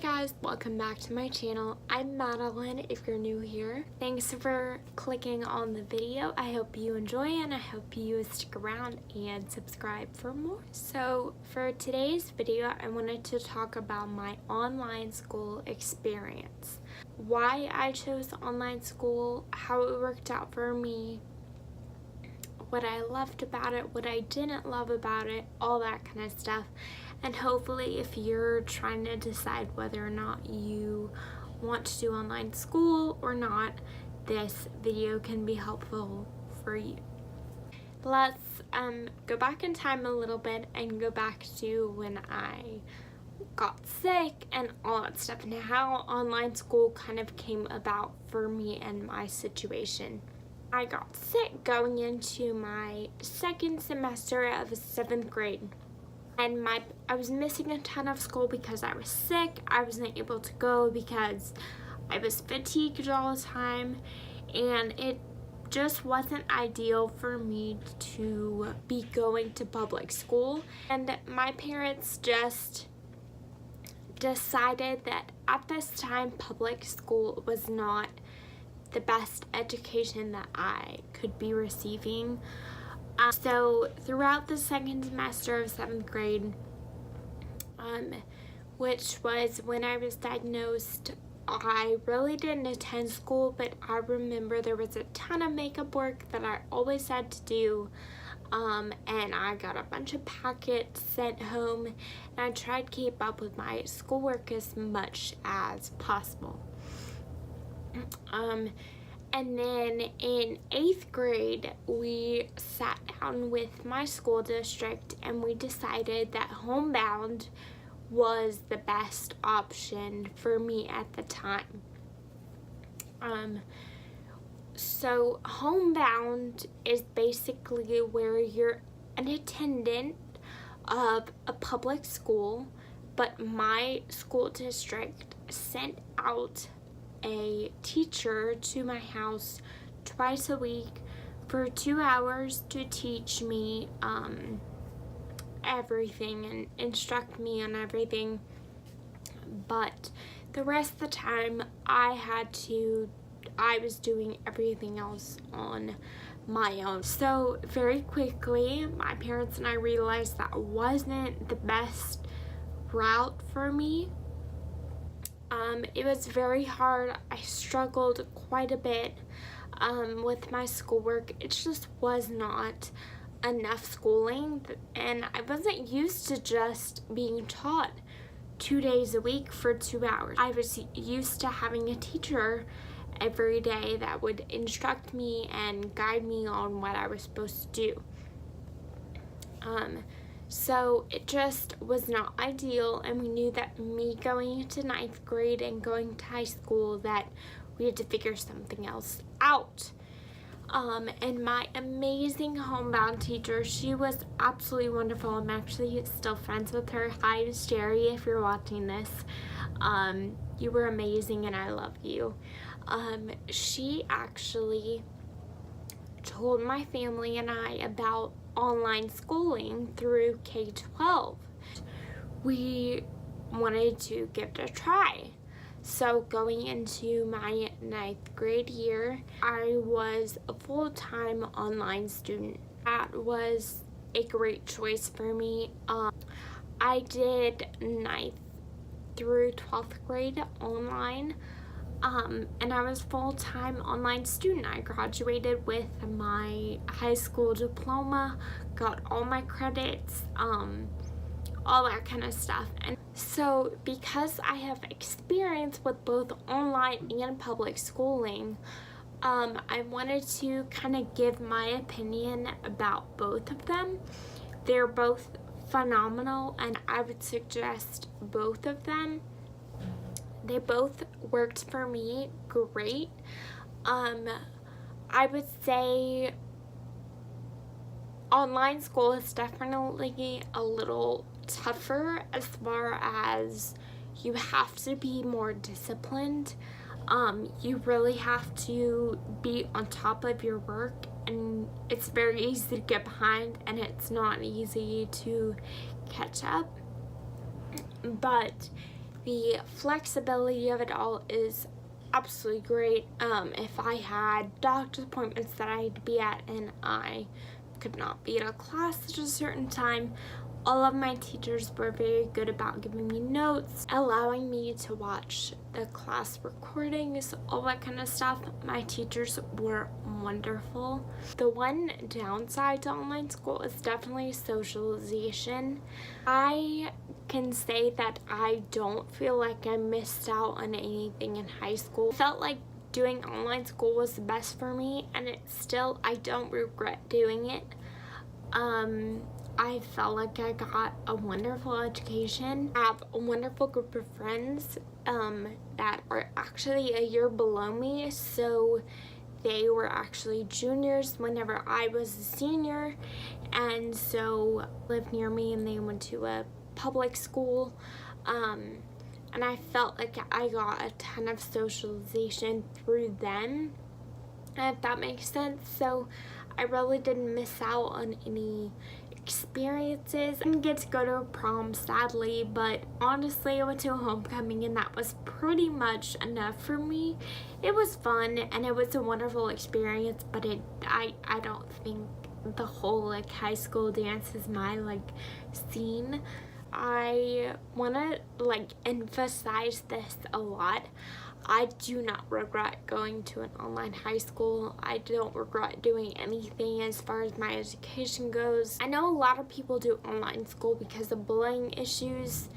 guys, welcome back to my channel. I'm Madeline if you're new here. Thanks for clicking on the video. I hope you enjoy and I hope you stick around and subscribe for more. So for today's video, I wanted to talk about my online school experience. Why I chose online school, how it worked out for me, what I loved about it, what I didn't love about it, all that kind of stuff. And hopefully if you're trying to decide whether or not you want to do online school or not, this video can be helpful for you. Let's go back in time a little bit and go back to when I got sick and all that stuff and how online school kind of came about for me and my situation. I got sick going into my second semester of 7th grade. And I was missing a ton of school because I was sick. I wasn't able to go because I was fatigued all the time. And it just wasn't ideal for me to be going to public school. And my parents just decided that at this time public school was not the best education that I could be receiving. So throughout the second semester of 7th grade, which was when I was diagnosed, I really didn't attend school, but I remember there was a ton of makeup work that I always had to do, and I got a bunch of packets sent home, and I tried to keep up with my schoolwork as much as possible. And then in 8th grade, we sat down with my school district and we decided that homebound was the best option for me at the time. So homebound is basically where you're an attendant of a public school, but my school district sent out a teacher to my house twice a week for 2 hours to teach me everything and instruct me on everything, but the rest of the time I was doing everything else on my own. So very quickly my parents and I realized that wasn't the best route for me. It was very hard. I struggled quite a bit with my schoolwork. It just was not enough schooling, and I wasn't used to just being taught 2 days a week for 2 hours. I was used to having a teacher every day that would instruct me and guide me on what I was supposed to do. So it just was not ideal, and we knew that me going into 9th grade and going to high school that we had to figure something else out. And my amazing homebound teacher, she was absolutely wonderful. I'm actually still friends with her. Hi, Sherry, if you're watching this. You were amazing and I love you. She actually told my family and I about online schooling through K-12. We wanted to give it a try. So going into my 9th grade year, I was a full-time online student. That was a great choice for me. I did 9th through 12th grade online. And I was full-time online student. I graduated with my high school diploma, got all my credits, all that kind of stuff. And so because I have experience with both online and public schooling, I wanted to kind of give my opinion about both of them. They're both phenomenal and I would suggest both of them. They both worked for me great. I would say online school is definitely a little tougher as far as you have to be more disciplined. You really have to be on top of your work, and it's very easy to get behind and it's not easy to catch up. But The flexibility of it all is absolutely great. If I had doctor's appointments that I had to be at and I could not be at a class at a certain time, all of my teachers were very good about giving me notes, allowing me to watch the class recordings, all that kind of stuff. My teachers were wonderful. The one downside to online school is definitely socialization. I can say that I don't feel like I missed out on anything in high school. I felt like doing online school was the best for me, and I don't regret doing it. I felt like I got a wonderful education. I have a wonderful group of friends that are actually a year below me, so they were actually juniors whenever I was a senior, and so lived near me, and they went to a public school, and I felt like I got a ton of socialization through them, if that makes sense. So I really didn't miss out on any experiences. I didn't get to go to a prom, sadly, but honestly I went to a homecoming and that was pretty much enough for me. It was fun and it was a wonderful experience, but I don't think the whole like high school dance is my like scene. I want to like emphasize this a lot. I do not regret going to an online high school. I don't regret doing anything as far as my education goes. I know a lot of people do online school because of bullying issues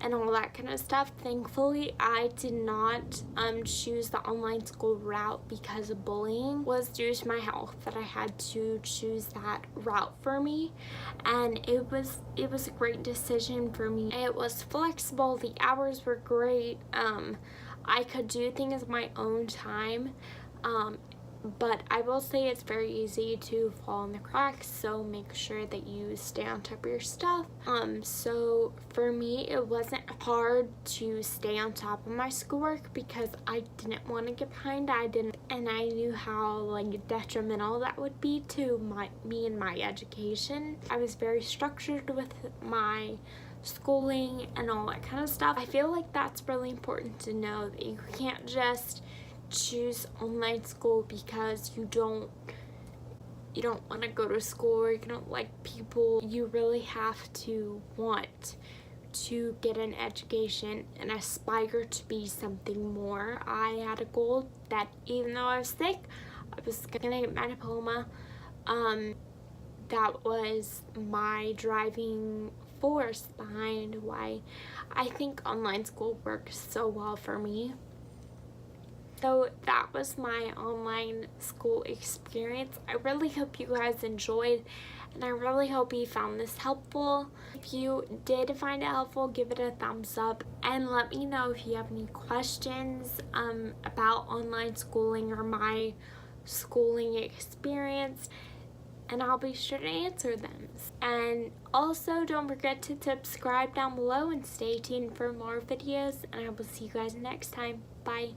and all that kind of stuff. Thankfully, I did not choose the online school route because of bullying. It was due to my health that I had to choose that route for me, and it was a great decision for me. It was flexible. The hours were great. I could do things my own time, but I will say it's very easy to fall in the cracks, so make sure that you stay on top of your stuff. So for me, it wasn't hard to stay on top of my schoolwork because I didn't want to get behind. And I knew how like detrimental that would be to me and my education. I was very structured with my schooling and all that kind of stuff. I feel like that's really important to know, that you can't just choose online school because you don't want to go to school or you don't like people. You really have to want to get an education and aspire to be something more. I had a goal that even though I was sick, I was gonna get my diploma. That was my driving force behind why I think online school works so well for me. So that was my online school experience. I really hope you guys enjoyed, and I really hope you found this helpful. If you did find it helpful, give it a thumbs up, and let me know if you have any questions about online schooling or my schooling experience, and I'll be sure to answer them. And also don't forget to subscribe down below and stay tuned for more videos, and I will see you guys next time. Bye.